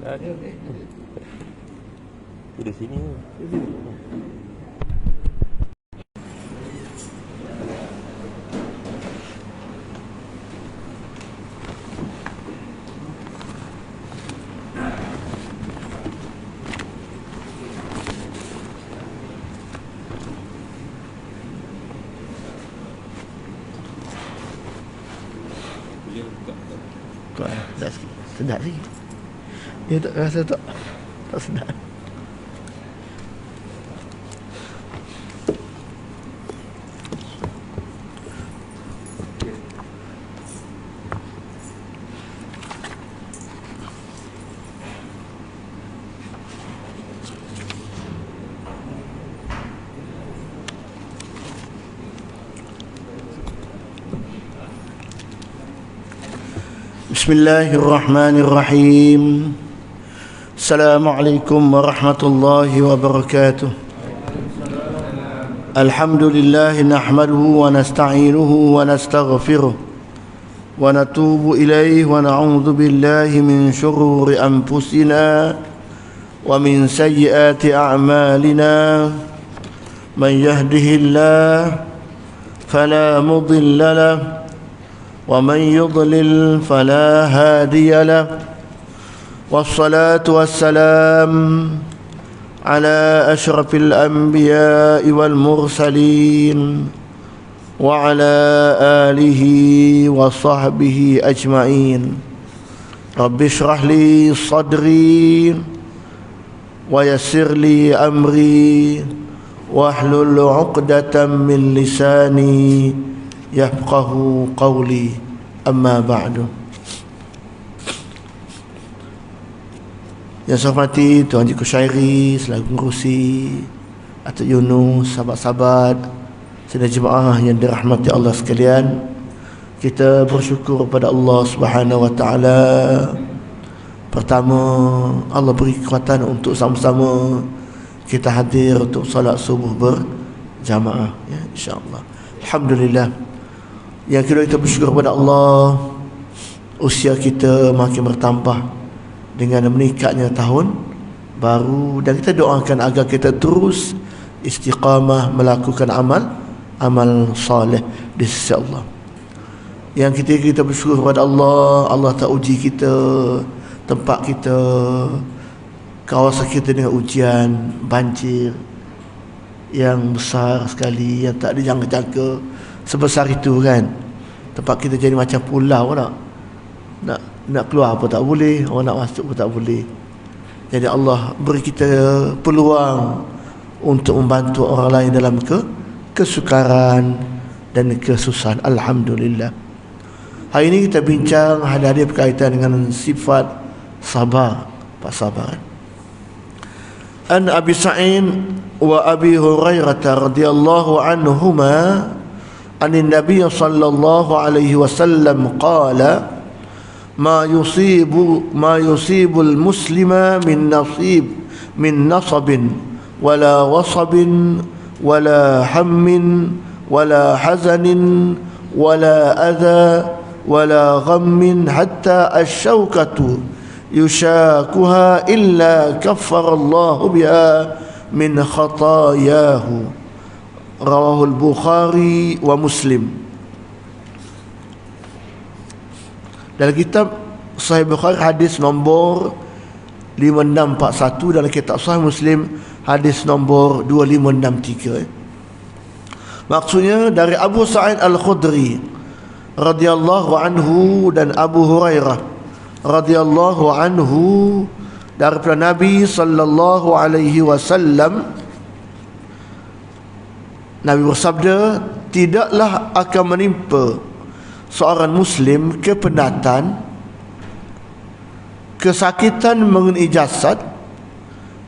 Di sini. Tak sikit. Sedap sikit. Dia tak rasa tak sedap. Bismillahirrahmanirrahim. Assalamualaikum warahmatullahi wabarakatuh. Alhamdulillah nahmaduhu wa nasta'inuhu wa nastaghfiruh wa natubu ilayhi wa na'udzu billahi min shururi anfusina wa min sayyiati a'malina. Man yahdihillahu fala mudilla lahu ومن يضلل فلا هادي له والصلاة والسلام على أشرف الأنبياء والمرسلين وعلى آله وصحبه أجمعين. رب اشرح لي صدري ويسر لي أمري واحلل عقدة من لساني yafqahu qawli, amma ba'du. Yang saya hormati Tuan Haji Kushairi selaku pengerusi, Atuk Yunus, sahabat-sahabat sidang jemaah yang dirahmati Allah sekalian, kita bersyukur kepada Allah Subhanahu wa taala. Pertama, Allah beri kekuatan untuk sama-sama kita hadir untuk salat subuh berjamaah, ya, insya-Allah. Alhamdulillah. Yang kedua, kita bersyukur kepada Allah, usia kita makin bertambah dengan meningkatnya tahun baru, dan kita doakan agar kita terus istiqamah melakukan amal saleh di sisi Allah. Yang ketiga, kita bersyukur kepada Allah, Allah tak uji kita, tempat kita, kawasan kita dengan ujian banjir yang besar sekali, yang tak dijangka-jangka sebesar itu kan. Tempat kita jadi macam pulau nak keluar pun tak boleh, orang nak masuk pun tak boleh. Jadi Allah beri kita peluang untuk membantu orang lain dalam kesukaran dan kesusahan. Alhamdulillah. Hari ini kita bincang hadis berkaitan dengan sifat sabar, Pak sabar. An Abi Sa'id wa Abi Hurairah radhiyallahu anhuma عن النبي صلى الله عليه وسلم قال ما يصيب المسلم من نصب ولا وصب ولا هم ولا حزن ولا أذى ولا غم حتى الشوكة يشاكها إلا كفر الله بها من خطاياه. Rawahul Bukhari wa Muslim. Dalam kitab Sahih Bukhari hadis nombor 5641, dalam kitab Sahih Muslim hadis nombor 2563. Maksudnya dari Abu Sa'id Al-Khudri radhiyallahu anhu dan Abu Hurairah radhiyallahu anhu daripada Nabi sallallahu alaihi wasallam, Nabi bersabda, tidaklah akan menimpa seorang Muslim kepenatan, kesakitan mengenai jasad,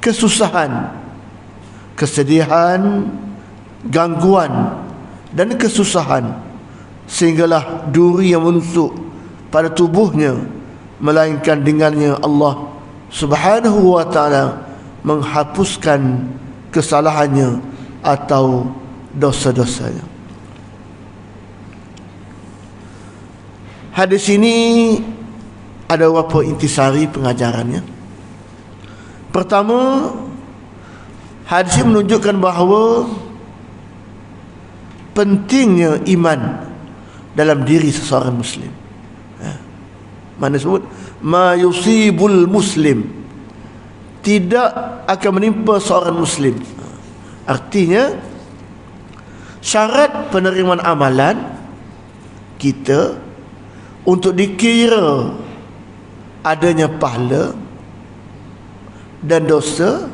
kesusahan, kesedihan, gangguan dan kesusahan, sehinggalah duri yang menusuk pada tubuhnya, melainkan dengannya Allah Subhanahu wa ta'ala menghapuskan kesalahannya atau dosa-dosanya. Hadis ini ada beberapa intisari pengajarannya. Pertama, hadis menunjukkan bahawa pentingnya iman dalam diri seseorang Muslim. Mana sebut ma yusibul muslim, tidak akan menimpa seorang Muslim. Artinya syarat penerimaan amalan kita untuk dikira adanya pahala dan dosa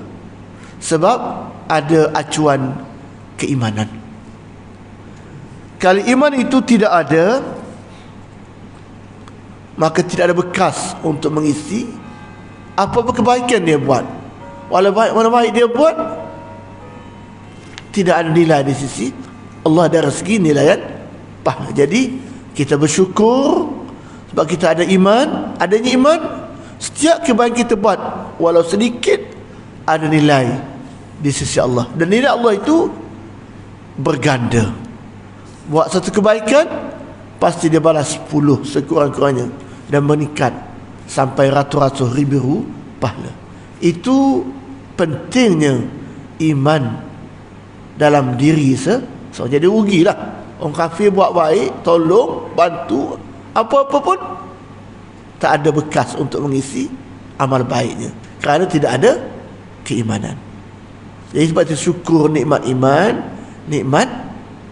sebab ada acuan keimanan. Kalau iman itu tidak ada, maka tidak ada bekas untuk mengisi apa-apa kebaikan dia buat. Walau baik mana baik dia buat, tidak ada nilai di sisi Allah, dari segi nilai pahala. Jadi kita bersyukur sebab kita ada iman. Adanya iman, setiap kebaikan kita buat walau sedikit ada nilai di sisi Allah, dan nilai Allah itu berganda. Buat satu kebaikan pasti dia balas 10 sekurang-kurangnya, dan meningkat sampai ratus-ratus ribu pahala. Itu pentingnya iman dalam diri so jadi rugilah orang kafir buat baik, tolong, bantu, apa-apa pun tak ada bekas untuk mengisi amal baiknya, kerana tidak ada keimanan. Jadi sebab itu syukur nikmat iman, nikmat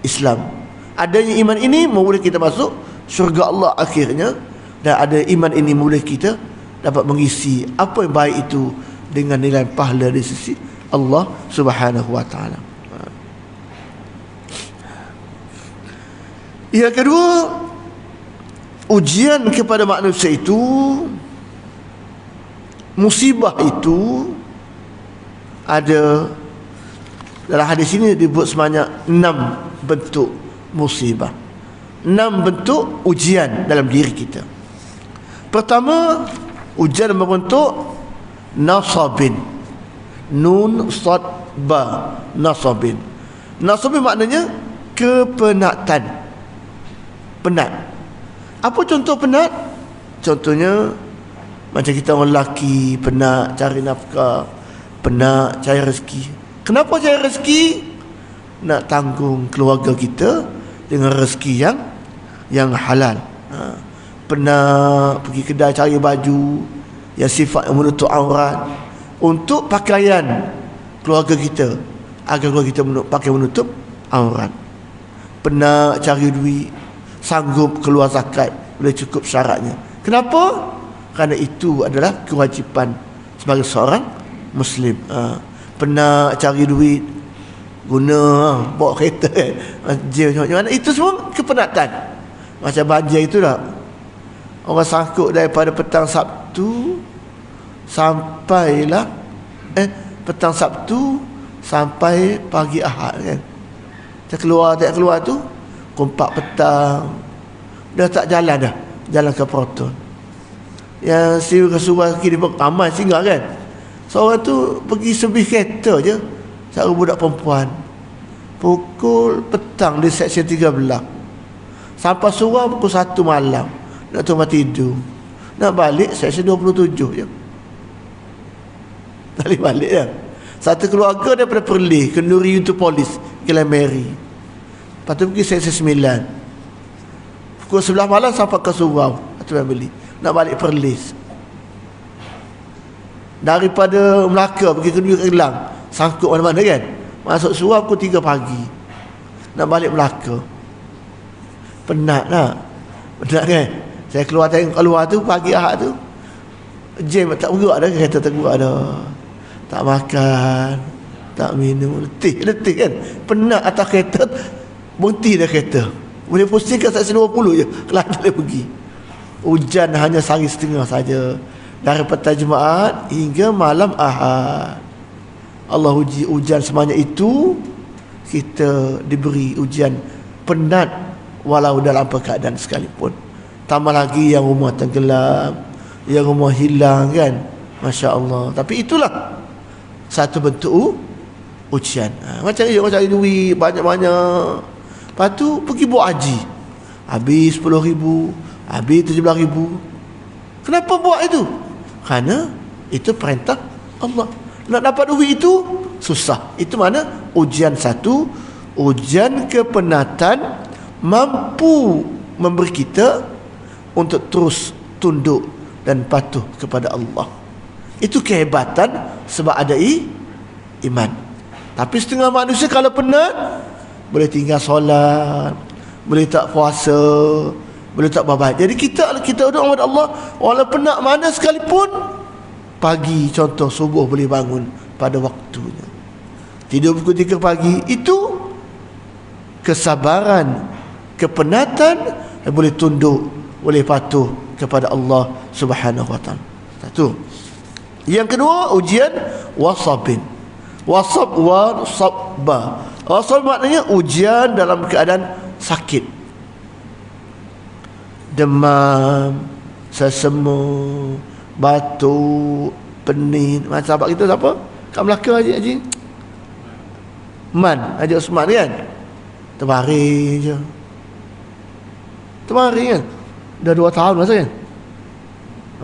Islam. Adanya iman ini memboleh kita masuk syurga Allah akhirnya, dan ada iman ini boleh kita dapat mengisi apa yang baik itu dengan nilai pahala di sisi Allah Subhanahu wa taala. Yang kedua, ujian kepada manusia itu, musibah itu ada dalam hadis ini disebut sebanyak 6 bentuk musibah, 6 bentuk ujian dalam diri kita. Pertama, ujian berbentuk nasabin, nun sad ba, nasabin. Nasabin maknanya kepenatan, penat. Apa contoh penat? Contohnya macam kita orang lelaki penat cari nafkah, penat cari rezeki. Kenapa cari rezeki? Nak tanggung keluarga kita dengan rezeki yang halal. Pernah pergi kedai cari baju yang sifat yang menutup aurat untuk pakaian keluarga kita, agar keluarga kita pakai menutup aurat. Pernah cari duit, sanggup keluar zakat, boleh cukup syaratnya. Kenapa? Kerana itu adalah kewajipan sebagai seorang Muslim. Pernah cari duit, guna bawa kereta macam mana, itu semua kepenatan. Macam banjir itulah, orang sangkut daripada petang Sabtu sampailah petang Sabtu sampai pagi Ahad kan. Tak keluar tu pukul 4 petang dah tak jalan dah, jalan ke Proton. Yang siwa kiri ramai singgah kan. Seorang tu pergi sebih kereta je, seorang budak perempuan, pukul petang di seksyen 13, sampai surau pukul 1 malam, nak tempat tidur, nak balik seksyen 27 je. Balik ya. Satu keluarga daripada Perlis, Kenduri untuk polis, Glen Mary. Lepas tu pergi seksyen 9, pukul 11 malam sampai ke surau, tu yang beli, nak balik Perlis. Daripada Melaka pergi ke Kelang, sangkut mana-mana kan. Masuk surau pukul 3 pagi, nak balik Melaka. Penat lah, penat kan. Saya keluar tengok keluar tu pagi Ahad tu, jam tak bergerak dah, kereta tak bergerak dah, tak makan, tak minum, letih kan. Penat atas kereta, berhenti dah kereta, boleh pusing ke seksyen 20 je, Kelantan boleh pergi. Hujan hanya sehari setengah saja, dari petang Jumaat hingga malam Ahad. Allah uji ujian sebanyak itu, kita diberi ujian penat walau dalam apa keadaan sekalipun. Tambah lagi yang rumah tenggelam, yang rumah hilang kan, Masya Allah. Tapi itulah satu bentuk ujian. Macam orang cari duit banyak-banyak, lepas tu pergi buat haji, habis 10,000, habis 17,000. Kenapa buat itu? Kerana itu perintah Allah. Nak dapat duit itu susah. Itu mana? Ujian satu, ujian kepenatan mampu memberi kita untuk terus tunduk dan patuh kepada Allah. Itu kehebatan sebab ada iman. Tapi setengah manusia kalau penat, boleh tinggal solat, boleh tak puasa, boleh tak babat. Jadi kita doa kepada Allah, walaupun penat mana sekalipun, pagi contoh subuh boleh bangun pada waktunya. Tidur pukul 3 pagi, itu kesabaran, kepenatan, dan boleh tunduk, boleh patuh kepada Allah Subhanahu wa taala. Satu. Yang kedua, ujian wasabin. Wasabba. Wasab maknanya ujian dalam keadaan sakit. Demam, sesemut, batuk, pening. Macam sahabat kita siapa? Kat Melaka Haji Haji Osman kan? Terbaring je. Terbaring kan? Dah 2 tahun masa kan?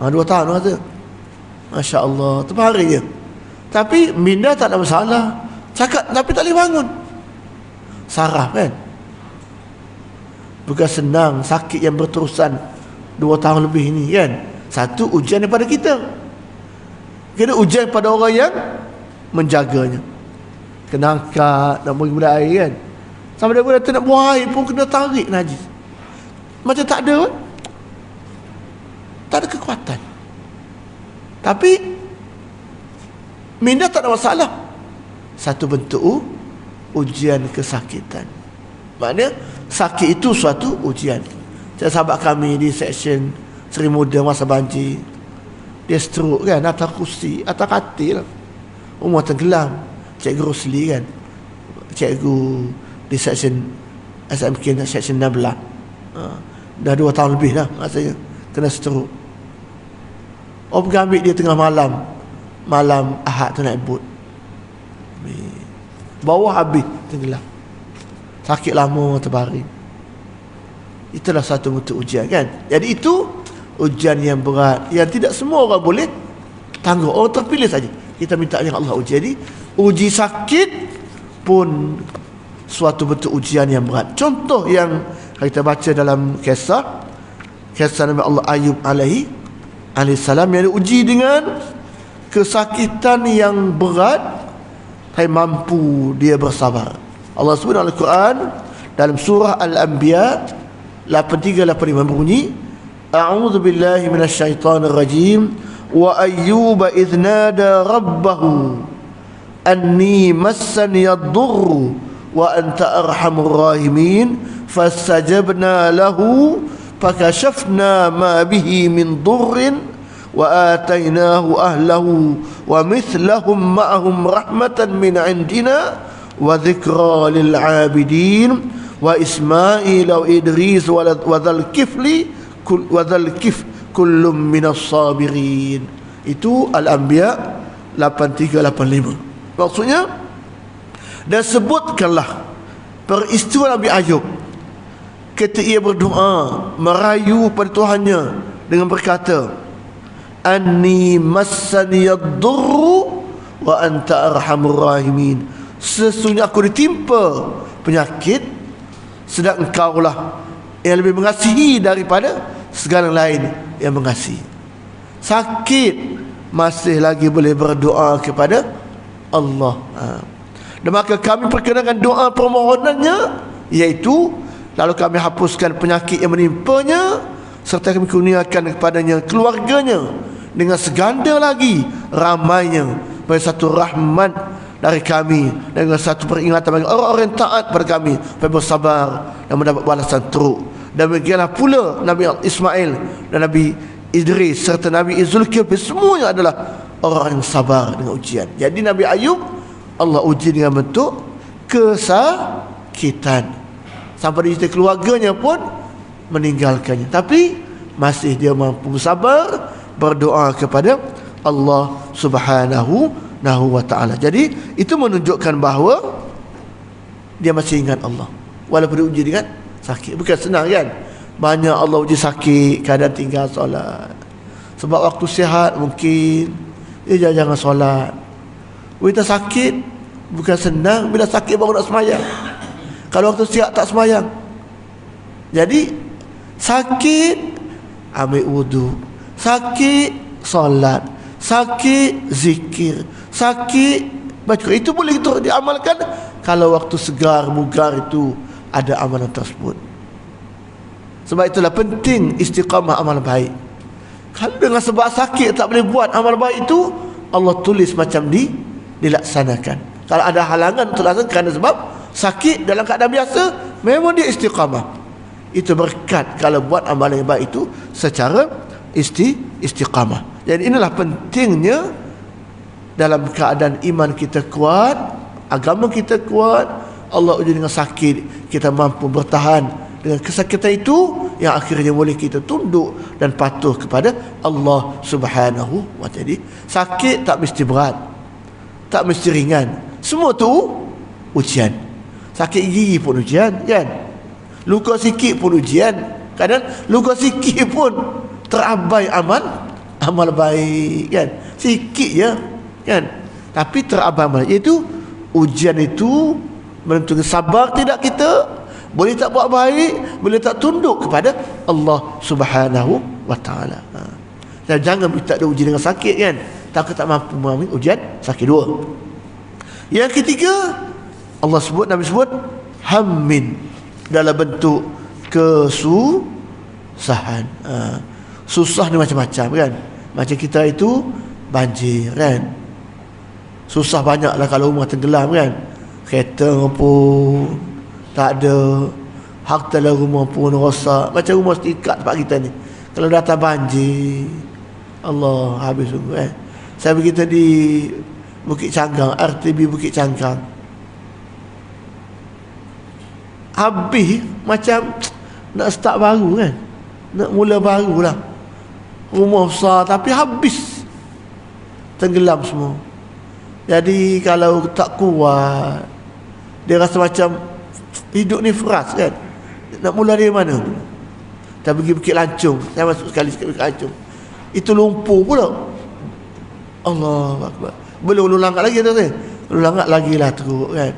2 tahun masa. Masya Allah, terbaring je. Tapi minda tak ada masalah. Cakap tapi tak boleh bangun. Saraf kan? Bukan senang, sakit yang berterusan 2 tahun lebih ni kan? Satu, ujian daripada kita. Kena ujian pada orang yang menjaganya. Kena angkat, nak bagi budak air kan? Sampai dia kata nak buang air pun kena tarik najis. Macam tak ada kan? Tak ada kekuatan. Tapi minda tak ada masalah. Satu bentuk ujian kesakitan. Maknanya sakit itu suatu ujian. Saya sahabat kami di seksyen Seri Muda masa banjir, dia stroke kan, atas kursi, atas katil, umur tenggelam. Cikgu Rosli kan, cikgu di seksyen SMK seksyen 16, dah 2 tahun lebih dah rasanya kena stroke. Pergi ambil dia tengah malam Ahad tu naik bot, bawah habis tenggelam, sakit lama terbaring. Itulah satu bentuk ujian kan. Jadi itu ujian yang berat, yang tidak semua orang boleh tangguh. Orang terpilih saja kita minta yang Allah uji. Jadi uji sakit pun suatu bentuk ujian yang berat. Contoh yang kita baca dalam kisah Nabi Allah Ayub alaihi salam, yang diuji dengan kesakitan yang berat, tapi mampu dia bersabar. Allah sebut dalam Al-Quran dalam surah Al-Anbiya 83-85 berbunyi, A'udzu billahi minasyaitonir rajim, wa ayyuba idh nada rabbahu anni massani ad-durru wa anta arhamur rahimin fastajabna lahu fakashafna ma bihi min durrin wa atainahu ahlahu wa mithlahum ma'ahum rahmatan min indina wa dhikra lil 'abidin wa Ismail wa Idris wa dzal kifli wa dzal kif kullum minas sabirin. Itu Al-Anbiya 83-85. Maksudnya, dan sebutkanlah peristiwa Nabi Ayub ketika ia berdoa merayu pada Tuhannya dengan berkata, anni massani ad-durru wa anta arhamur rahimin. Sesungguhnya aku ditimpa penyakit, sedang engkaulah yang lebih mengasihi daripada segala lain yang mengasihi. Sakit masih lagi boleh berdoa kepada Allah. Dan maka kami perkenalkan doa permohonannya, iaitu lalu kami hapuskan penyakit yang menimpanya, serta kami kurniakan kepadanya keluarganya dengan seganda lagi ramainya, bagi satu rahmat dari kami, dengan satu peringatan bagi orang-orang yang taat pada kami, supaya bersabar dan mendapat balasan teruk. Dan bagianlah pula Nabi Ismail dan Nabi Idris serta Nabi Zulkifli, semuanya adalah orang yang sabar dengan ujian. Jadi Nabi Ayub Allah uji dengan bentuk kesakitan, sampai di keluarganya pun meninggalkannya, tapi masih dia mampu bersabar, berdoa kepada Allah Subhanahu wa ta'ala. Jadi itu menunjukkan bahawa dia masih ingat Allah walaupun diuji dengan sakit. Bukan senang kan? Banyak Allah uji sakit, kadang tinggal solat sebab waktu sihat mungkin Jangan solat. Kita sakit bukan senang, bila sakit baru nak semayang. Kalau waktu sihat tak semayang. Jadi sakit ambil wudu, sakit solat, sakit zikir, sakit baca. Itu boleh itu diamalkan kalau waktu segar bugar itu ada amalan tersebut. Sebab itulah penting istiqamah amal baik. Kalau dengan sebab sakit tak boleh buat amal baik itu, Allah tulis macam dilaksanakan. Kalau ada halangan untuk laksanakan kerana sebab sakit dalam keadaan biasa, memang dia istiqamah. Itu berkat kalau buat amalan yang baik itu secara istiqamah. Jadi inilah pentingnya dalam keadaan iman kita kuat, agama kita kuat, Allah uji dengan sakit, kita mampu bertahan dengan kesakitan itu, yang akhirnya boleh kita tunduk dan patuh kepada Allah Subhanahu wa ta'ala. Sakit tak mesti berat, tak mesti ringan, semua tu ujian. Sakit gigi pun ujian, kan? Luka sikit pun ujian. Kadang luka sikit pun terabai amal baik, kan? Sikit je, kan? Tapi terabai amal. Itu ujian itu menentukan sabar tidak kita, boleh tak buat baik, boleh tak tunduk kepada Allah Subhanahu wa ta'ala. Dan jangan minta ada ujian dengan sakit, kan? Takut tak mampu mengambil ujian sakit. Dua. Yang ketiga, Allah sebut, Nabi sebut hammin, dalam bentuk kesusahan. Susah ni macam-macam, kan? Macam kita itu banjir, kan? Susah banyaklah kalau rumah tenggelam, kan? Kereta pun tak ada, harta dalam rumah pun rosak. Macam rumah setikat tempat kita ni, kalau datang banjir, Allah, habis sungguh, kan? Saya pergi tadi Bukit Canggang, RTB Bukit Canggang, habis macam nak start baru, kan? Nak mula baru lah. Rumah besar tapi habis, tenggelam semua. Jadi kalau tak kuat, dia rasa macam hidup ni frust, kan? Nak mula dari mana? Kita pergi Bukit Lancung, saya masuk sekali Bukit Lancung, itu lumpur pula. Allah Akbar. Belum Ulu Langat lagi, tak? Ulu Langat lagi lah teruk, kan?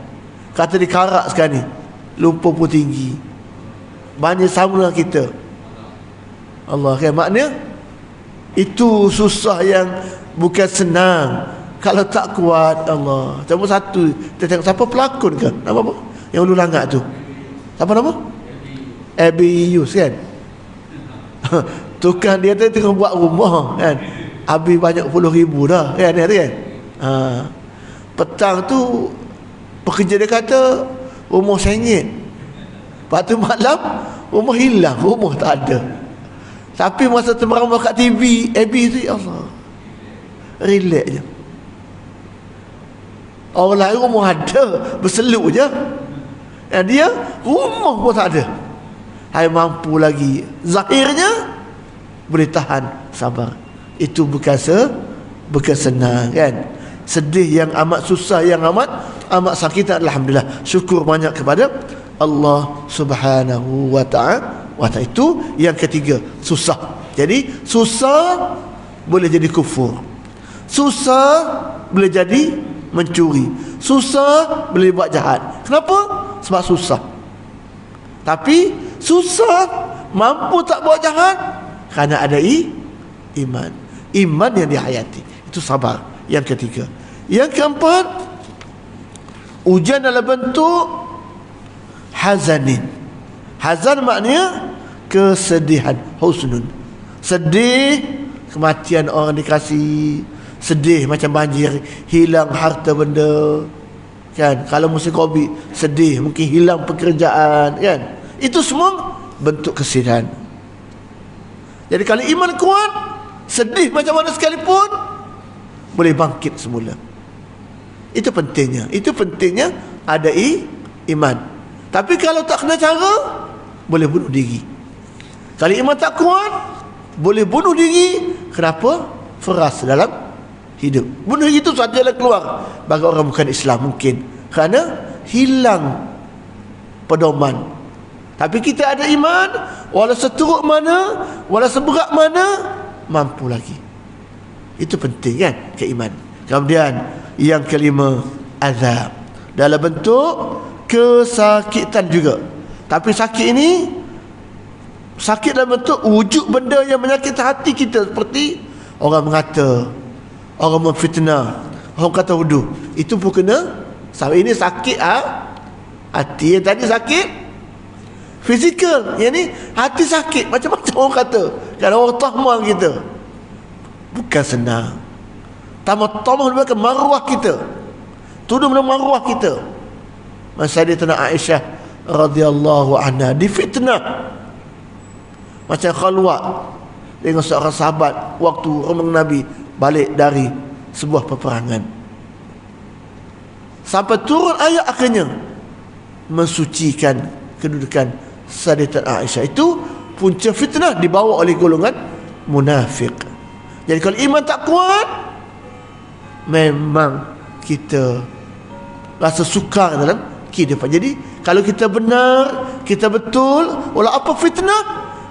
Kata di Karak sekarang ni lumpur pun tinggi, banyak sama dengan kita. Allah, kan? Maknanya itu susah yang bukan senang. Kalau tak kuat, Allah. Cuma satu, kita tengok siapa pelakon ke? Nama apa? Yang Ulu Langat tu. Siapa nama? Abi Yus, kan? Tukang dia tu tengah buat rumah, kan? Habis banyak puluh ribu dah, kan? Kan? Petang tu pekerja dia kata rumah sengit. Lepas tu malam rumah hilang, rumah tak ada. Tapi masa temerang kat TV Abi tu, ya Allah, relax je. Orang lain rumah ada, berseluk je. Dan dia rumah pun tak ada. Hai, mampu lagi, zahirnya boleh tahan, sabar. Itu bukan senang, kan? Sedih yang amat susah, yang amat sakit. Alhamdulillah, syukur banyak kepada Allah Subhanahu wa ta'ala. Itu yang ketiga, susah. Jadi susah boleh jadi kufur, susah boleh jadi mencuri, susah boleh buat jahat. Kenapa? Sebab susah. Tapi susah mampu tak buat jahat kerana ada iman yang dihayati. Itu sabar. Yang ketiga. Yang keempat, ujian dalam bentuk hazanin. Hazan maknanya kesedihan, husnun. Sedih kematian orang dikasih, sedih macam banjir, hilang harta benda, kan? Kalau musim Covid, sedih mungkin hilang pekerjaan, kan? Itu semua bentuk kesedihan. Jadi kalau iman kuat, sedih macam mana sekalipun boleh bangkit semula. Itu pentingnya. Itu pentingnya ada iman. Tapi kalau tak kena cara, boleh bunuh diri. Kalau iman tak kuat, boleh bunuh diri. Kenapa? Feras dalam hidup. Bunuh diri itu satu jalan keluar bagi orang bukan Islam mungkin, kerana hilang pedoman. Tapi kita ada iman, walau seteruk mana, walau seberat mana, mampu lagi. Itu penting kan, keiman. Kemudian yang kelima, azab dalam bentuk kesakitan juga. Tapi sakit ini sakit dalam bentuk wujud benda yang menyakiti hati kita, seperti orang mengata, orang memfitnah, orang kata wudu. Itu pun kena. Ini sakit hati. Yang tadi sakit fizikal, yang ni hati sakit. Macam-macam orang kata, kalau orang tahmah kita, bukan senang. Tamah lebih ke maruah kita, tuduh dalam maruah kita. Masa dia Sayyidatina Aisyah radhiyallahu anha difitnah macam khalwat dengan seorang sahabat waktu rombongan Nabi balik dari sebuah peperangan, sampai turun ayat akhirnya mensucikan kedudukan Sayyidatina Aisyah. Itu punca fitnah dibawa oleh golongan munafik. Jadi kalau iman tak kuat, memang kita rasa sukar dalam kehidupan. Jadi kalau kita benar, kita betul, walau apa fitnah,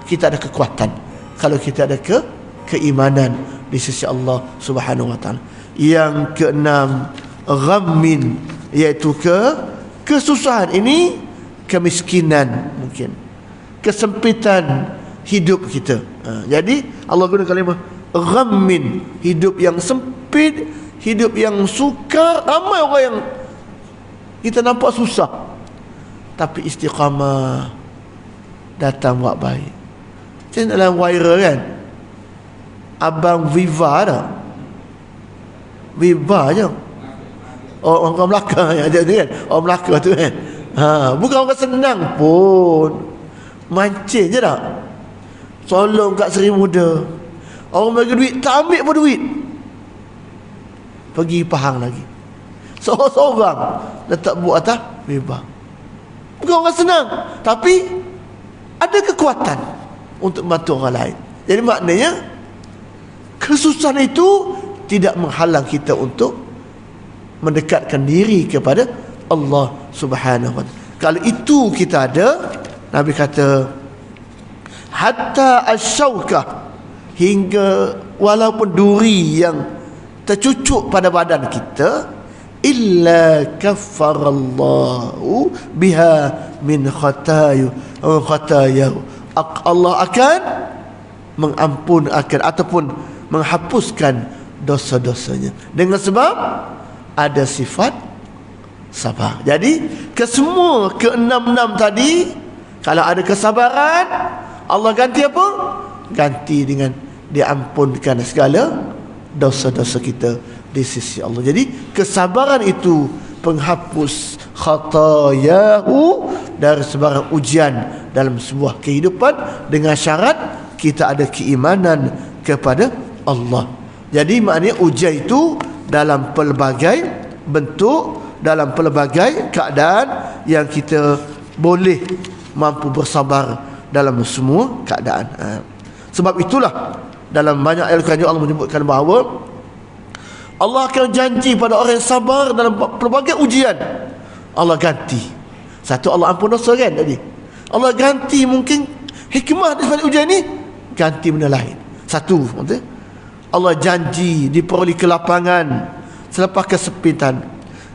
kita ada kekuatan. Kalau kita ada keimanan di sisi Allah Subhanahu wa taala. Yang keenam, ghammin, iaitu kesusahan. Ini kemiskinan, mungkin kesempitan hidup kita. Jadi Allah guna kalimah ghammin, hidup yang sempit, hidup yang sukar. Ramai orang yang kita nampak susah, tapi istiqamah, datang buat baik. Macam dalam viral kan, Abang Viva dah, Viva je, orang Melaka yang ada tu kan, orang Melaka tu kan. Bukan orang senang pun, mancing je tak, tolong kat Seri Muda. Orang bagi duit, tak ambil pun duit, pergi Pahang lagi, seorang-seorang letak buat atas bebas. Bukan orang senang, tapi ada kekuatan untuk membantu orang lain. Jadi maknanya kesusahan itu tidak menghalang kita untuk mendekatkan diri kepada Allah Subhanahu wa taala. Kalau itu kita ada, Nabi kata hatta asyaukah, hingga walaupun duri yang tercucuk pada badan kita, illa kaffarallahu biha min khatayu khatayahu, Allah akan mengampunkan ataupun menghapuskan dosa-dosanya dengan sebab ada sifat sabar. Jadi kesemua keenam-enam tadi, kalau ada kesabaran, Allah ganti apa? Ganti dengan diampunkan segala dosa-dosa kita di sisi Allah. Jadi kesabaran itu penghapus khatayahu dari sebarang ujian dalam sebuah kehidupan, dengan syarat kita ada keimanan kepada Allah. Jadi maknanya ujian itu dalam pelbagai bentuk, dalam pelbagai keadaan, yang kita boleh mampu bersabar dalam semua keadaan. Sebab itulah dalam banyak ayat Al-Quran Allah menyebutkan bahawa Allah akan janji pada orang yang sabar dalam pelbagai ujian, Allah ganti. Satu, Allah ampun dosa kan tadi. Allah ganti, mungkin hikmah di sebalik ujian ni, ganti benda lain. Satu, Allah janji diperoleh kelapangan selepas kesempitan,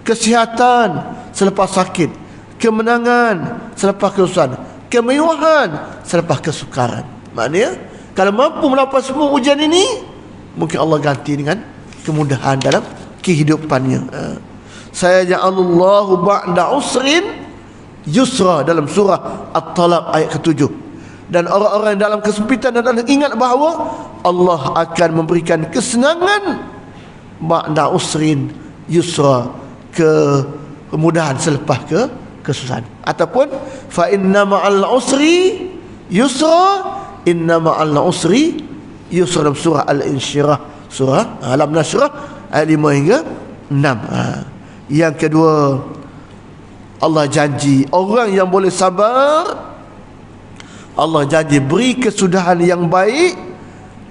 kesihatan selepas sakit, kemenangan selepas kesusahan, kemewahan selepas kesukaran. Maknanya kalau mampu melapas semua ujian ini, mungkin Allah ganti dengan kemudahan dalam kehidupannya. Saya ja'alullahu ba'da usrin yusra, dalam surah At-Talaq ayat ke-7. Dan orang-orang dalam kesempitan dan ingat bahawa Allah akan memberikan kesenangan ba'da usrin yusra, kemudahan selepas kesusahan. Ataupun fa inna ma'al usri yusra, inna ma'al usri yusra, dalam surah Al-Insyirah, surah Alam Nashrah ayat 5 hingga 6. Yang kedua, Allah janji orang yang boleh sabar, Allah janji beri kesudahan yang baik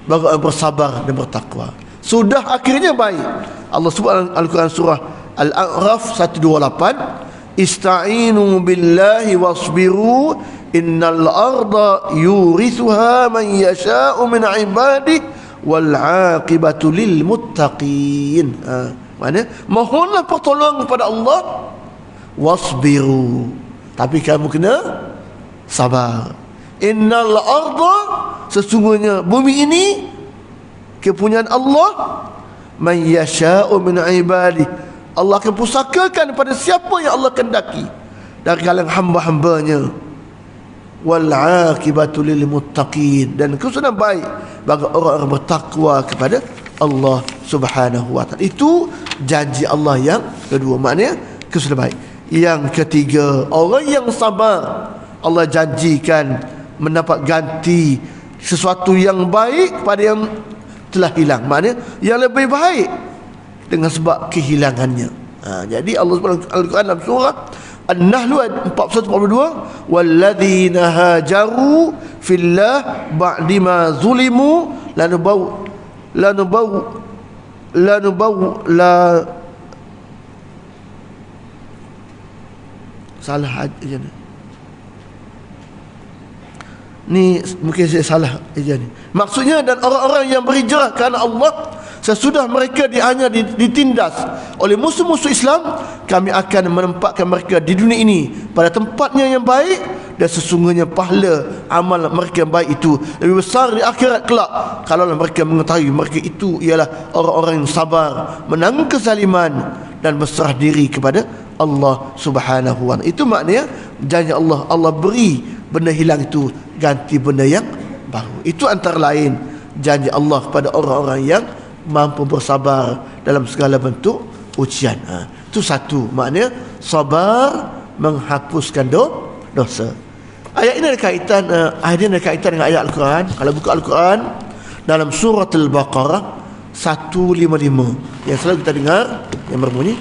bagi orang bersabar dan bertakwa. Sudah akhirnya baik. Allah sebut Al-Quran surah Al-A'raf 128, ista'inu billahi wasbiru innal arda yurithuha man yasha'u min ibadihi wal aqibatu lil muttaqin. Mana mohonlah pertolongan kepada Allah, wasbiru, tapi kamu kena sabar. Innal arda, sesungguhnya bumi ini kepunyaan Allah, man yasha'u min ibadi, Allah akan pusakakan pada siapa yang Allah kendaki dari kalangan hamba-hambanya. Wal aqibatu lil muttaqin, dan kesudahan baik bagi orang-orang bertakwa kepada Allah Subhanahu wa taala. Itu janji Allah yang kedua, maknanya kesudahan baik. Yang ketiga, orang yang sabar, Allah janjikan mendapat ganti sesuatu yang baik pada yang telah hilang, maknanya yang lebih baik dengan sebab kehilangannya. Jadi Allah SWT Al-Quran dalam surah An-Nahl ayat 41-42, walladzina hajaru fillah ba'dima zulimu salah aja ni, mungkin saya salah aja ni. Maksudnya, dan orang-orang yang berhijrah kerana Allah sesudah mereka hanya ditindas oleh musuh-musuh Islam, kami akan menempatkan mereka di dunia ini pada tempatnya yang baik, dan sesungguhnya pahala amal mereka yang baik itu lebih besar di akhirat kelak, kalau mereka mengetahui mereka itu ialah orang-orang yang sabar, menanggung kezaliman dan berserah diri kepada Allah Subhanahu wa taala. Itu maknanya janji Allah, Allah beri benda hilang itu ganti benda yang baru. Itu antara lain janji Allah kepada orang-orang yang mampu bersabar dalam segala bentuk ujian. Itu satu, maknanya sabar menghapuskan dosa. Ayat ini ada kaitan, dengan ayat Al-Quran. Kalau buka Al-Quran dalam surah Al-Baqarah 155 yang selalu kita dengar, yang berbunyi,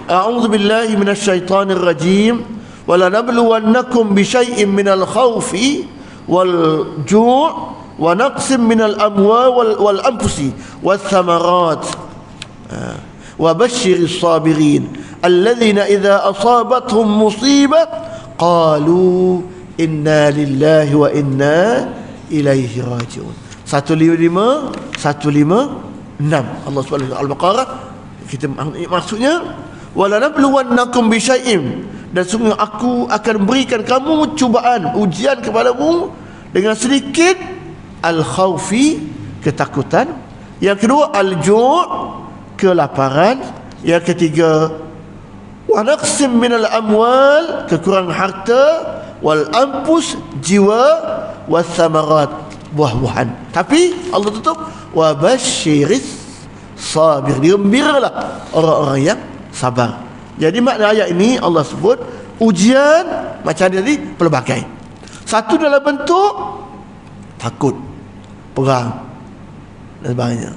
a'udzu billahi minasyaitonir rajim, wala nabluwannakum bisyai'in minal khawfi wal ju' wa naqsim minal amwal wal anfusi wath thamarat wa basyiris sabirin alladhina idza asabathum musibah qalu inna lillahi wa inna ilaihi raji'un. 155 Allah SWT Al-Baqarah. Kita maksudnya wala nabluwannakum bisyai'in, dan sungguh aku akan berikan kamu cubaan, ujian kepadamu dengan sedikit al-khawfi, ketakutan. Yang kedua al-ju', kelaparan. Yang ketiga wa naqsim minal amwal, kekurangan harta, wal anfus, jiwa, was samarat, buah-buahan. Tapi Allah tutup wa basyiris sabir, gembiralah orang-orang yang sabar. Jadi makna ayat ini Allah sebut ujian macam tadi pelbagai. Satu dalam bentuk takut, perang dan sebagainya.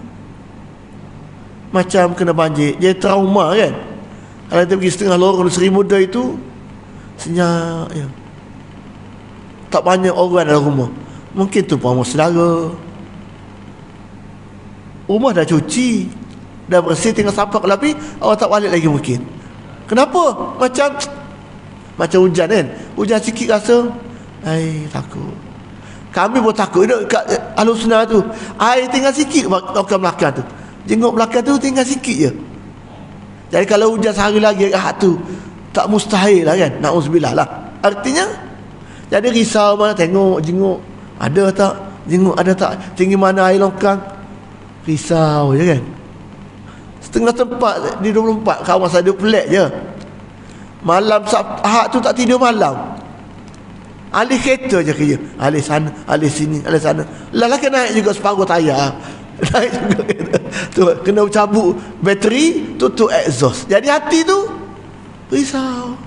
Macam kena banjir, dia trauma kan. Kalau kita pergi setengah lorong Seri Muda itu senyap ya. Tak banyak orang dalam rumah. Mungkin tu pun saudara. Rumah dah cuci, dah bersih, tinggal sapak tapi awak tak balik lagi mungkin. Kenapa? Macam hujan kan. Hujan sikit rasa takut. Kami pun takut kat Ahlussunnah tu. Air tinggal sikit ke belakang tu. Jenguk belakang tu tinggal sikit je. Jadi kalau hujan sehari lagi tu tak mustahil lah kan. Na'udzubillah lah. Artinya jadi risau mana tengok jenguk ada tak, jenguk ada tak, tinggi mana air longkang. Risau je kan. Setengah tempat di 24 kawan saya duduk pelik je. Malam Ahad tu tak tidur malam. Alih kereta je kerja. Alih sana, alih sini, alih sana. Lah kena naik juga separuh tayar. Naik juga kereta. Tu kena cabut bateri, tutup exhaust. Jadi hati tu risau.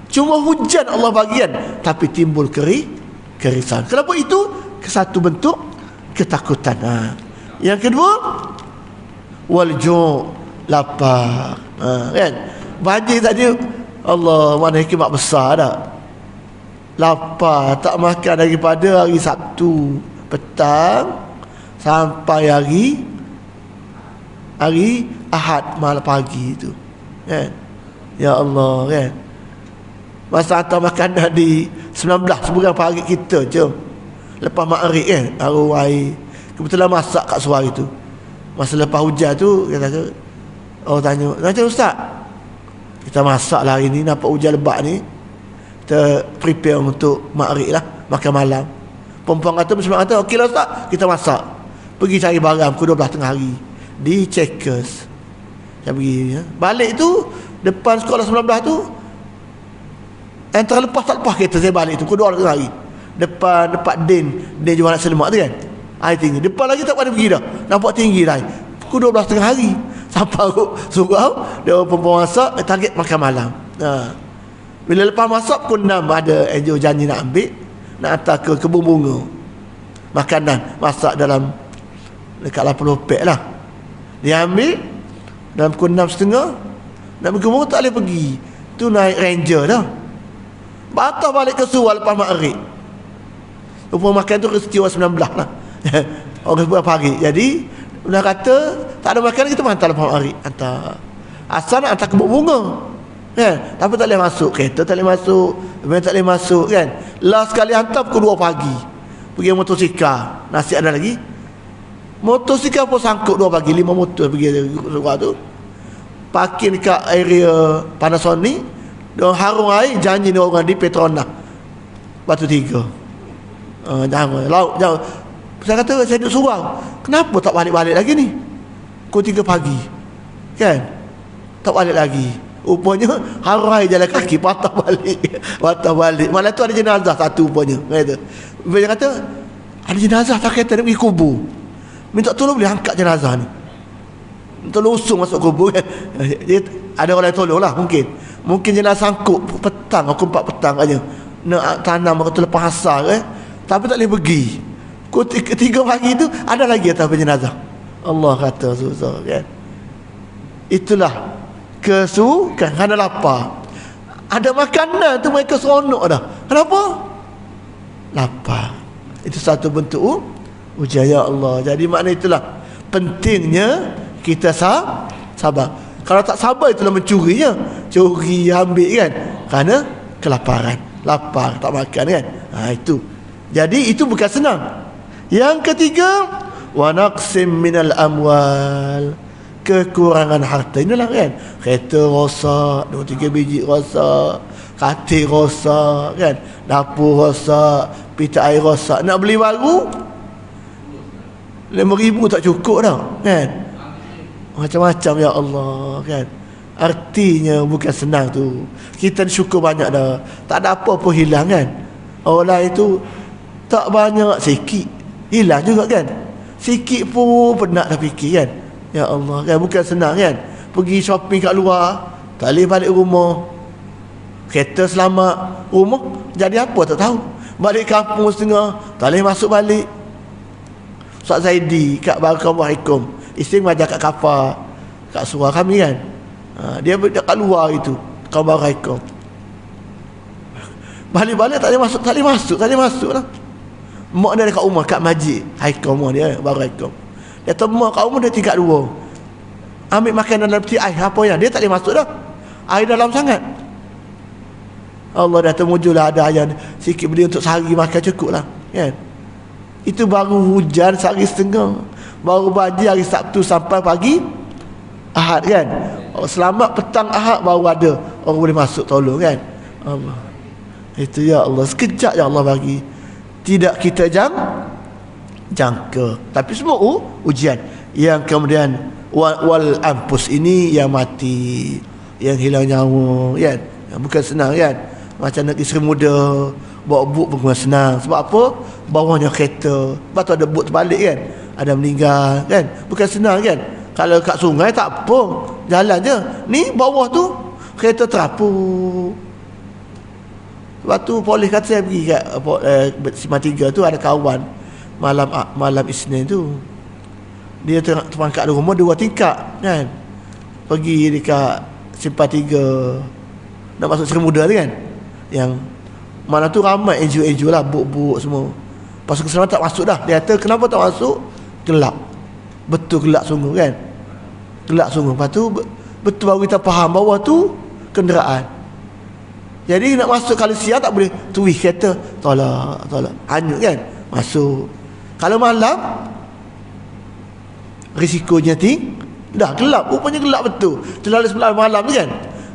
Cuma hujan Allah bagian, tapi timbul kerisauan. Kenapa itu? Satu bentuk ketakutan. Yang kedua walju', lapar. Kan? Banjir tadi Allah, mana hikmat besar tak? Lapar, tak makan daripada hari Sabtu petang sampai hari Ahad malam pagi tu. Kan? Ya Allah kan. Masa hantar makanan di 19 sebulan pagi kita je. Lepas maghrib kan, arwah air. Kebetulan masak kat suar itu. Masa lepas hujan tu, kata orang tanya, "Macam Ustaz, kita masak lah hari ni, nampak hujan lebat ni. Kita prepare untuk maghrib lah, makan malam." Perempuan kata, Muslim kata, "Okey lah Ustaz, kita masak." Pergi cari barang pukul 12 tengah hari di Checkers. Saya pergi, ya. Balik tu depan sekolah 19 tu, yang terlepas tak lepas kereta saya balik tu pukul 12 tengah hari. Depan Din jual nak selemak tu kan, air tinggi. Depan lagi tak pada pergi dah, nampak tinggi dah. Pukul 12 tengah hari sampai surau dia perempuan masak, target makan malam. Bila lepas masak pukul 6 ada NGO janji nak ambil, nak hantar ke kebun bunga makanan masak dalam dekat 80 pek lah. Dia ambil dalam pukul 6.30 nak pergi bunga, tak boleh pergi. Tu naik Ranger dah, batal balik ke Sual lepas maghrib. Rupanya makan tu peristiwa 19 lah. Orang berapa hari. Jadi dia kata tak ada makanan, kita hantar lepas maghrib, hantar. Asal nak hantar kebun bunga kan, tapi tak boleh masuk, kereta tak boleh masuk, van tak boleh masuk kan. Last kali hantar pukul 2 pagi. Pergi motosikal, nasi ada lagi. Motosikal pun sangkut 2 pagi, 5 motor pergi surau tu. Parking dekat area Panasonic, dia harung air, janji ni orang di Petronas Batu Tiga. Jangan laut jauh. Saya kata, saya duduk surau, kenapa tak balik-balik lagi ni? Pukul 3 pagi kan, tak balik lagi. Rupanya harung air jalan kaki, patah balik. Malam tu ada jenazah satu rupanya. Dia kata ada jenazah, tak kata dia pergi kubur, minta tolong boleh angkat jenazah ni, tolong usung masuk kubur kan. Dia, ada orang yang tolong lah, mungkin jenazah sangkut petang, pukul 4 petang aja nak tanam atau lepas asar tapi tak boleh pergi. Pukul 3 pagi tu ada lagi atas jenazah. Allah kata susah kan. Itulah kesukaan, kerana lapar. Ada makanan tu mereka seronok dah. Kenapa? Lapar. Itu satu bentuk ujian ya Allah. Jadi makna itulah pentingnya kita sabar. Kalau tak sabar, itulah mencurinya. Curi, ambil kan, kerana kelaparan, lapar, tak makan kan. Itu. Jadi itu bukan senang. Yang ketiga, wa naqsim minal amwal, kekurangan harta. Inilah kan, kereta rosak, 2-3 biji rosak, katil rosak kan, dapur rosak, pita air rosak, nak beli baru 5,000 tak cukup dah kan. Macam-macam ya Allah kan. Artinya bukan senang tu. Kita syukur banyak dah, tak ada apa-apa hilang kan. Orang itu tak banyak, sikit hilang juga kan. Sikit pun penat dah fikir kan. Ya Allah kan, bukan senang kan. Pergi shopping kat luar, tak boleh balik rumah, kereta selamat, rumah jadi apa tak tahu. Balik kampung setengah, tak boleh masuk balik. Ustaz Zaidi kat Barakallahu, isteri mengajar kat Kafar, kat surau kami kan. Dia kat luar itu, Barakallahu. Balik-balik tak boleh masuk lah. Mak dia dekat rumah, kat masjid Haikal, mak dia Barakallahu. Dia temu kat rumah, dia tingkat 2, ambil makanan dalam peti air apa ya, dia tak boleh masuk dah, air dalam sangat. Allah dah temujulah ada ayat sikit beli untuk sehari makan cukup lah kan. Itu baru hujan sehari setengah, baru banjir hari Sabtu sampai pagi Ahad kan. Selamat petang Ahad baru ada orang boleh masuk tolong kan. Allah, itu ya Allah, sekejap ya Allah bagi, tidak kita jangka. Tapi semua ujian. Yang kemudian wal ampus ini yang mati, yang hilang nyawa kan, yang bukan senang kan. Macam nak isteri muda bawa buk pun bukan senang. Sebab apa? Bawahnya kereta, lepas tu ada buk terbalik kan, ada meninggal kan, bukan senang kan. Kalau kat sungai tak apa, jalan je. Ni bawah tu kereta terapuk. Lepas tu polis kata, saya pergi kat Simpang 3 tu, ada kawan malam Isnin tu, dia terangkat ada rumah 2 tingkat kan. Pergi dekat Simpang 3 nak masuk Seri Muda tu kan, yang mana tu ramai NGO lah, buk-buk semua. Pasukan selamat tak masuk dah. Dia kata kenapa tak masuk? Gelap. Betul gelap sungguh kan. Gelap sungguh. Lepas tu betul baru kita faham bawah tu kenderaan. Jadi nak masuk kalau siang tak boleh tuih kereta, tolak hanyut kan. Masuk. Kalau malam risikonya tinggi. Dah gelap, rupanya gelap betul. Terlalu 9 malam ni kan,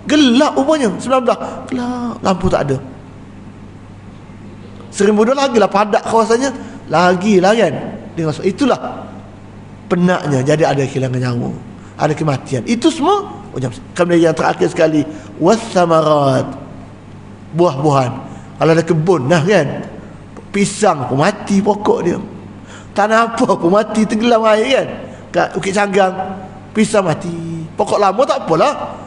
gelap rupanya 19, gelap, lampu tak ada. 1000 lagi lah padat kawasannya, lagi lah kan. Dia masuk, itulah penatnya. Jadi ada kehilangan nyawa, ada kematian. Itu semua kemudian yang terakhir sekali, wassamarat, buah-buahan. Kalau ada kebun nah kan, pisang pun mati pokok dia, tanah apa pun mati, tenggelam air kan. Kat Bukit Canggang pisang mati, pokok lama tak apalah,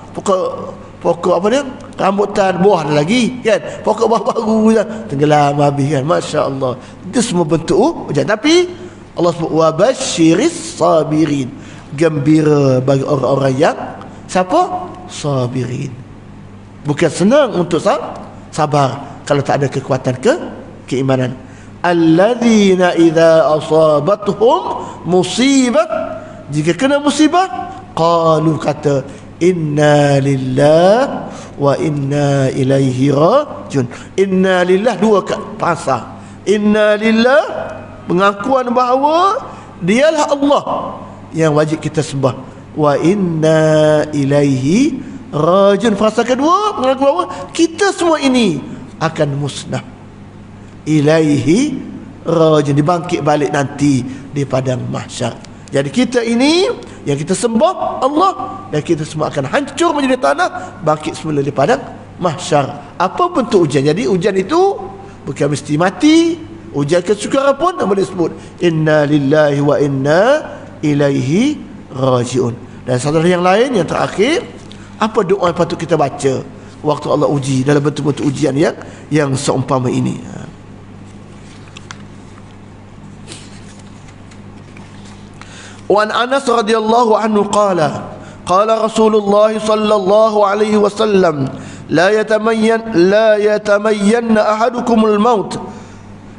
pokok apa dia, rambutan buah ada lagi kan, pokok buah baru tenggelam habis kan. Masya Allah, itu semua bentuk hujan. Tapi Allah sebut wabasyiris sabirin, gembira bagi orang-orang yang siapa? Sabirin. Bukan senang untuk sabar kalau tak ada kekuatan keimanan. Alladzina idza asabatuhum musibah, jika kena musibah, qalu, kata, inna lillah wa inna ilaihi rajiun. Inna lillah, dua bahasa. Inna lillah, pengakuan bahawa dialah Allah yang wajib kita sembah. Wa inna ilaihi rajiun, frasa kedua, pengakuan bahawa kita semua ini akan musnah. Ilaihi rajiun, dibangkit balik nanti di padang mahsyar. Jadi kita ini yang kita sembah Allah, dan kita semua akan hancur menjadi tanah, bangkit semula di padang mahsyar. Apa bentuk ujian? Jadi ujian itu bukan mesti mati. Ujian kesukaran pun boleh disebut inna lillahi wa inna ilaihi rajiun. Dan satu yang lain, yang terakhir, apa doa yang patut kita baca waktu Allah uji dalam bentuk-bentuk ujian yang seumpama ini? Wa Anas radhiyallahu anhu qala Rasulullah sallallahu alaihi wasallam la yatamayyan ahadukumul maut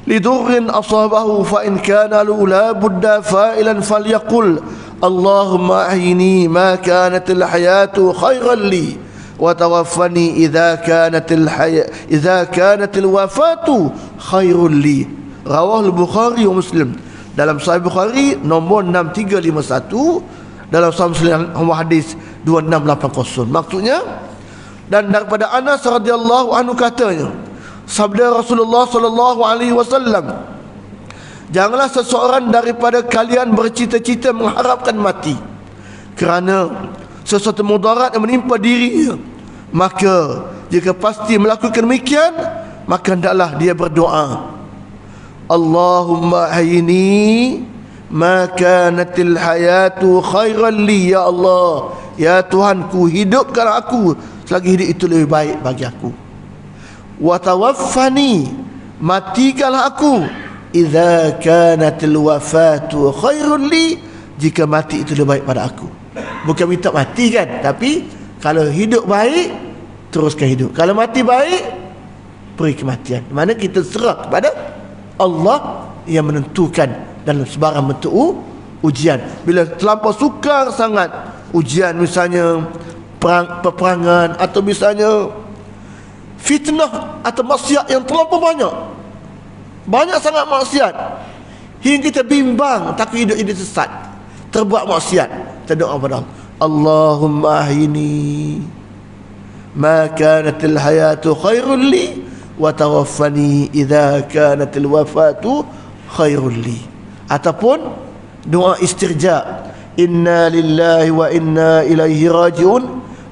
lidurrin asabahu fa in kana la budda fa'ilan falyaqul Allahumma ahyini ma kanatil hayatu khairan li wa tawaffani idza kanatil wafatu khairul li. Rawahul Bukhari wa Muslim. Dalam Sahih Bukhari nombor 6351, dalam Sahih Muslim hadis 2680. Maksudnya, dan daripada Anas radhiyallahu anhu katanya, sabda Rasulullah sallallahu alaihi wasallam, janganlah seseorang daripada kalian bercita-cita mengharapkan mati kerana sesuatu mudarat yang menimpa dirinya. Maka jika pasti melakukan demikian, maka hendaklah dia berdoa, Allahumma ahyini ma kanatil hayatu khairan li, ya Allah, ya Tuhanku, hidupkan aku selagi hidup itu lebih baik bagi aku. Wa tawaffani, matikanlah aku, idza kanatil wafatu khairun li, jika mati itu lebih baik pada aku. Bukan minta mati kan, tapi kalau hidup baik, teruskan hidup. Kalau mati baik, beri kematian. Mana kita serah kepada Allah yang menentukan dalam sebarang bentuk ujian. Bila terlampau sukar sangat ujian, misalnya peperangan, atau misalnya fitnah atau maksiat yang terlampau banyak sangat maksiat, hingga kita bimbang, takut hidup ini sesat, terbuat maksiat, kita doa kepada Allah, Allahumma ahyini ma kanatil hayatu khairul li wa tawaffani idza kanatil wafatu khairul li. Ataupun doa istirja, inna lillahi wa inna ilaihi rajiun,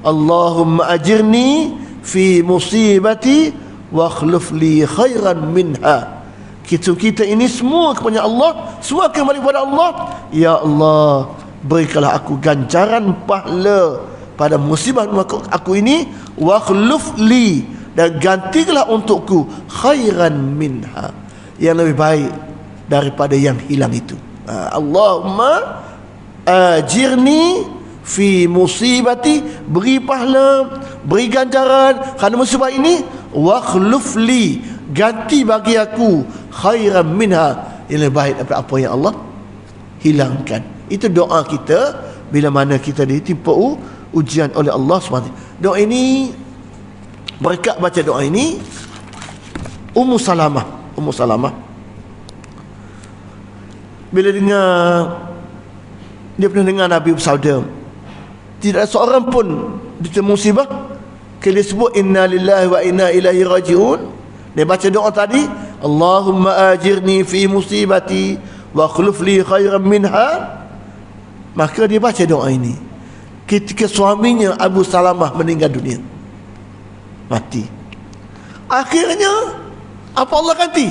Allahumma ajirni fi musibati wa akhlif li khairan minha. Kita ini semua kepada Allah, semua kembali kepada Allah. Ya Allah, berikanlah aku ganjaran pahala pada musibah aku ini, wa akhlif li, dan gantilah untukku khairan minha, yang lebih baik daripada yang hilang itu. Allahumma ajirni fi musibati, beri pahala, beri ganjaran kerana musibah ini, wa akhlif li, ganti bagi aku khairan minha, yang lebih baik daripada apa yang Allah hilangkan. Itu doa kita bila mana kita ditimpa ujian oleh Allah SWT. Doa ini, berkat baca doa ini, Ummu Salamah bila dengar dia pernah dengar Nabi bersabda, tidak ada seorang pun diterima musibah dia sebut inna lillahi wa inna ilaihi raji'un. Dia baca doa tadi, Allahumma ajirni fi musibati wa akhlif li khairan minha. Maka dia baca doa ini ketika suaminya Abu Salamah meninggal dunia, mati. Akhirnya apa Allah ganti?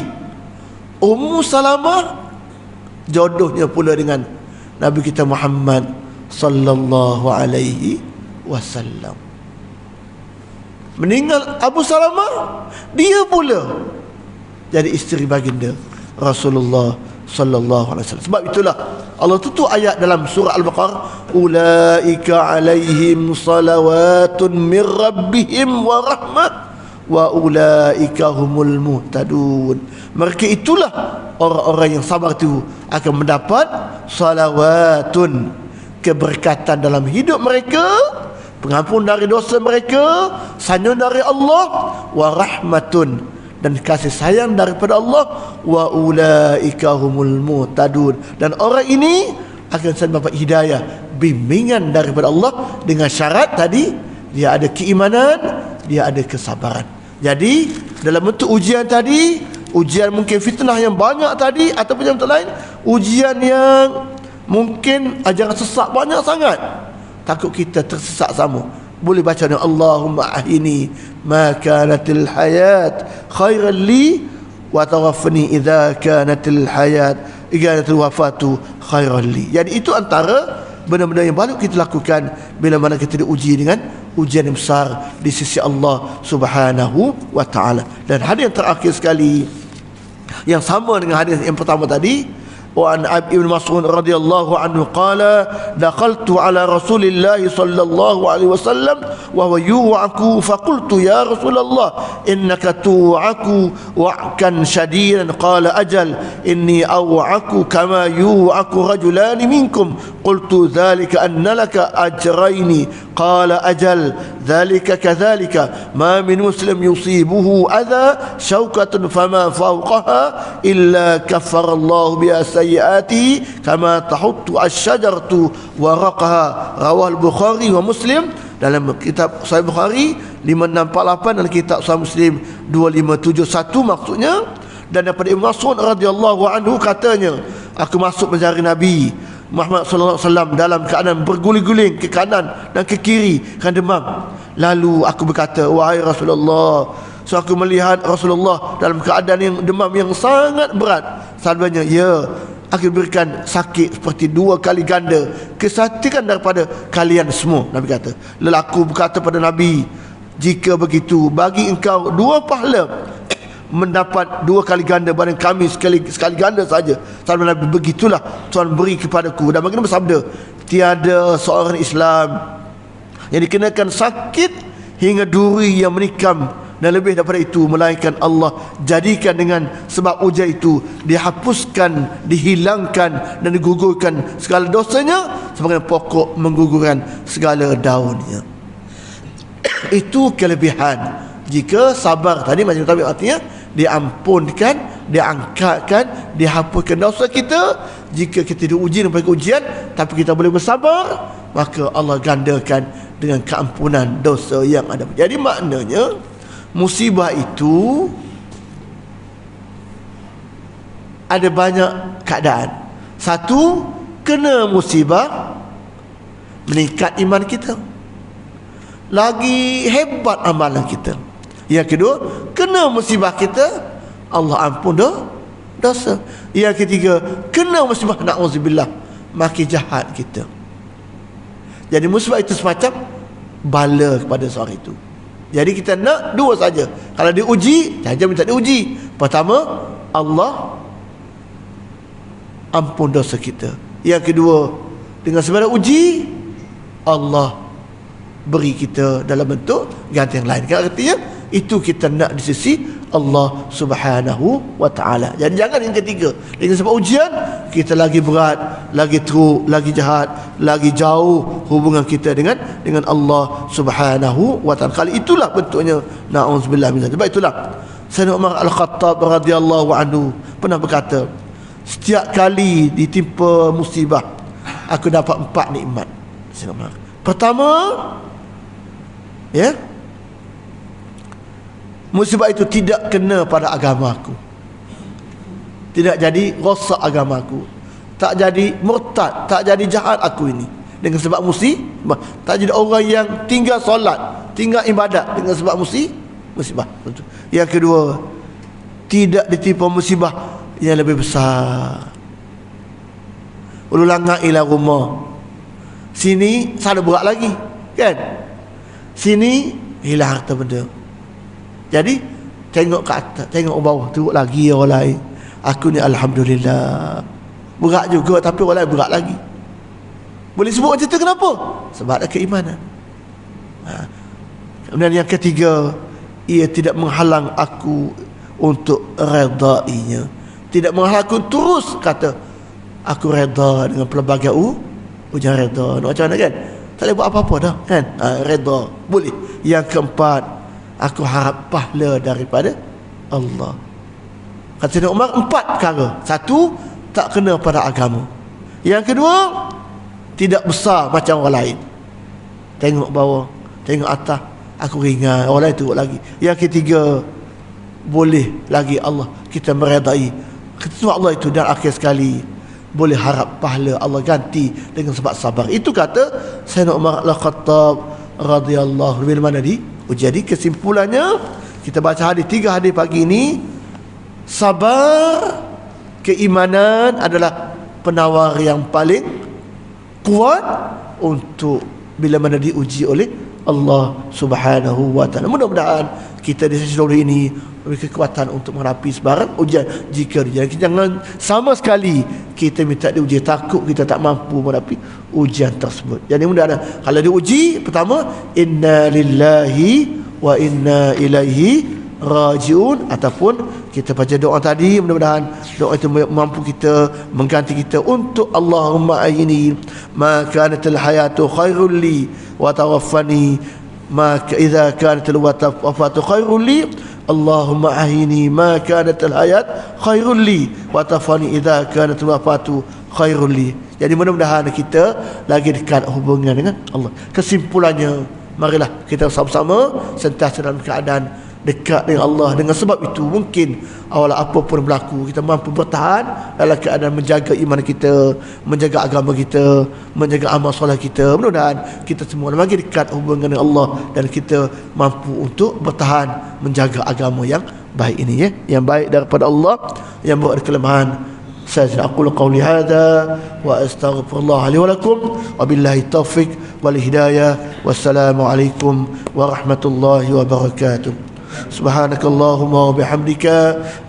Ummu Salamah jodohnya pula dengan Nabi kita Muhammad sallallahu alaihi wasallam. Meninggal Abu Salamah, dia pula jadi isteri baginda Rasulullah sallallahu alaihi wasallam. Sebab itulah Allah tutup ayat dalam surah Al-Baqarah, ulaika alaihim salawatun min rabbihim wa rahmah wa ulaika humul muhtadun. Mereka itulah orang-orang yang sabar itu akan mendapat salawatun, keberkatan dalam hidup mereka, pengampun dari dosa mereka, sanjung dari Allah, wa rahmatun, dan kasih sayang daripada Allah, wa ulaika humul muhtadun, dan orang ini akan mendapat hidayah, bimbingan daripada Allah dengan syarat tadi, dia ada keimanan, dia ada kesabaran. Jadi dalam bentuk ujian tadi, ujian mungkin fitnah yang banyak tadi, ataupun yang lain, ujian yang mungkin ajaran sesat banyak sangat, takut kita tersesat sama, boleh baca dengan Allahumma ahini ma kanatil hayat khairan li wa tawaffani idza kanatil hayat iganatul wafatu khairan li. Jadi itu antara benda-benda yang baru kita lakukan bila mana kita diuji dengan ujian yang besar di sisi Allah Subhanahu wa taala. Dan hadis yang terakhir sekali yang sama dengan hadis yang pertama tadi, وعن ابن مسعود رضي الله عنه قال دخلت على رسول الله صلى الله عليه وسلم وهو يوعك فقلت يا رسول الله إنك توعك وعكا شديدا قال أجل إني أوعك كما يوعك رجلان منكم قلت ذلك أن لك أجرين قال أجل ذلك كذلك ما من مسلم يصيبه أذى شوكة فما فوقها إلا كفر الله بها سيئاته كما تحط الشجرة ورقها. رواه البخاري ومسلم dalam kitab Sahih Bukhari 5648 dan kitab Sahih Muslim 2571 maksudnya. Dan daripada Ibn Mas'ud radhiyallahu anhu katanya, aku masuk mencari Nabi Muhammad sallallahu alaihi wasallam dalam keadaan berguling-guling ke kanan dan ke kiri kerana demam. Lalu aku berkata, wahai Rasulullah, so aku melihat Rasulullah dalam keadaan yang demam yang sangat berat. Sabdanya, ya, aku berikan sakit seperti 2 kali ganda kesatikan daripada kalian semua. Nabi kata. Lalu aku berkata pada Nabi, jika begitu bagi engkau 2 pahala mendapat 2 kali ganda, barang kami sekali ganda saja. Sabda Nabi, begitulah Tuhan beri kepadaku. Dan baginda bersabda, tiada seorang Islam yang dikenakan sakit hingga duri yang menikam dan lebih daripada itu, melainkan Allah jadikan dengan sebab ujian itu dihapuskan, dihilangkan dan digugurkan segala dosanya sebagai pokok menggugurkan segala daunnya. Itu kelebihan jika sabar tadi, macam tadi artinya diampunkan, diangkatkan, dihapuskan dosa kita. Jika kita diuji dengan ujian tapi kita boleh bersabar, maka Allah gandakan dengan keampunan dosa yang ada. Jadi maknanya musibah itu ada banyak keadaan. Satu, kena musibah meningkat iman kita, lagi hebat amalan kita. Yang kedua, kena musibah kita Allah ampun dosa. Yang ketiga, kena musibah na'udzubillah makin jahat kita. Jadi musibah itu semacam bala kepada seorang itu. Jadi kita nak 2 saja. Kalau diuji, jangan minta diuji. Pertama, Allah ampun dosa kita. Yang kedua, dengan sebarang uji, Allah beri kita dalam bentuk ganti yang lain. Kan artinya itu kita nak di sisi Allah Subhanahu wa taala. Jadi jangan yang ketiga, dengan sebab ujian kita lagi berat, lagi teruk, lagi jahat, lagi jauh hubungan kita dengan Allah Subhanahu wa taala. Kali itulah bentuknya na'udzubillah min dzalik. Sebab itulah Sayyidina Umar Al-Khattab radhiyallahu anhu pernah berkata, setiap kali ditimpa musibah aku dapat 4 nikmat. Pertama, ya, musibah itu tidak kena pada agama aku, tidak jadi rosak agama aku, tak jadi murtad, tak jadi jahat aku ini dengan sebab musibah, tak jadi orang yang tinggal solat, tinggal ibadat dengan sebab musibah. Yang kedua, tidak ditimpa musibah yang lebih besar. Ululanga ila rumah, sini salah berat lagi, kan? Sini hilang harta benda. Jadi tengok ke atas, tengok ke bawah, teruk lagi orang lain. Aku ni alhamdulillah. Berat juga tapi orang lain berat lagi. Boleh sebut macam tu kenapa? Sebab ada keimanan. Kemudian yang ketiga, ia tidak menghalang aku untuk redainya. Tidak menghalang aku terus kata aku reda dengan pelbagai ujian reda. Nak macam mana kan? Tak boleh buat apa-apa dah kan? Reda boleh. Yang keempat, aku harap pahala daripada Allah. Kata Sayyidina Umar, 4 perkara. Satu, tak kena pada agama. Yang kedua, tidak besar macam orang lain. Tengok bawah, tengok atas, aku ringan, orang lain teruk lagi. Yang ketiga, boleh lagi Allah kita meredai ketua Allah itu, dan akhir sekali boleh harap pahala Allah ganti dengan sebab sabar. Itu kata Sayyidina Umar Al-Khattab radhiyallahu anhu. Mana di? Jadi kesimpulannya, kita baca hadis, 3 hadis pagi ini, sabar, keimanan adalah penawar yang paling kuat untuk bila mana diuji oleh Allah Subhanahu wa taala. Mudah-mudahan kita di sesi dahulu ini memiliki kekuatan untuk menghadapi sebarang ujian jika dia. Jangan sama sekali kita minta diuji, takut kita tak mampu menghadapi ujian tersebut. Jadi mudah-mudahan kalau diuji, pertama, inna lillahi wa inna ilaihi rajiun, ataupun kita baca doa tadi, mudah-mudahan doa itu mampu kita mengganti kita untuk Allahumma ayini ma kanatil hayatu khairul li wa tawaffani ma idza kanatil wafatu khairul li, Allahumma ahini ma kanatil hayat khairul li wa tawaffani idza kanatil wafatu khairul li. Jadi mudah-mudahan kita lagi dekat hubungan dengan Allah. Kesimpulannya, marilah kita sama-sama sentiasa dalam keadaan dekat dengan Allah. Dengan sebab itu mungkin awal apa pun berlaku, kita mampu bertahan dalam keadaan menjaga iman kita, menjaga agama kita, menjaga amal soleh kita. Mudah-mudahan kita semua lagi dekat hubungan dengan Allah, dan kita mampu untuk bertahan menjaga agama yang baik ini, ya, yang baik daripada Allah, yang berada kelemahan. Saya aqulu qawli hadha wa astaghfirullah li wa lakum wa billahi taufiq wal hidayah. Wassalamu alaikum warahmatullahi wabarakatuh. سبحانك اللهم وبحمدك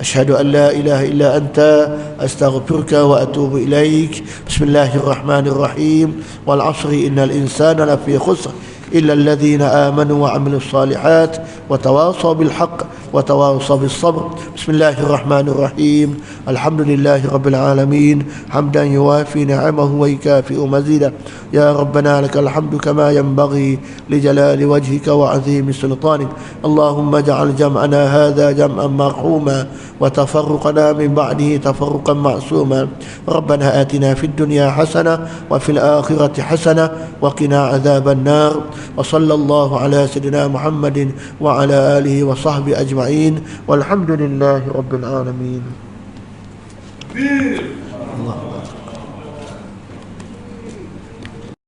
أشهد أن لا إله إلا أنت أستغفرك وأتوب إليك. بسم الله الرحمن الرحيم. والعصر إن الإنسان لفي خسر إلا الذين آمنوا وعملوا الصالحات وتواصوا بالحق وتواصوا بالصبر. بسم الله الرحمن الرحيم. الحمد لله رب العالمين حمدا يوافي نعمه ويكافئ مزيدا. يا ربنا لك الحمد كما ينبغي لجلال وجهك وعظيم سلطانك. اللهم اجعل جمعنا هذا جمعا مرحوما وتفرقنا من بعده تفرقا معصوما. ربنا آتنا في الدنيا حسنة وفي الآخرة حسنة وقنا عذاب النار. وصلى الله على سيدنا محمد وعلى آله وصحبه أجمعين والحمد لله رب العالمين. الله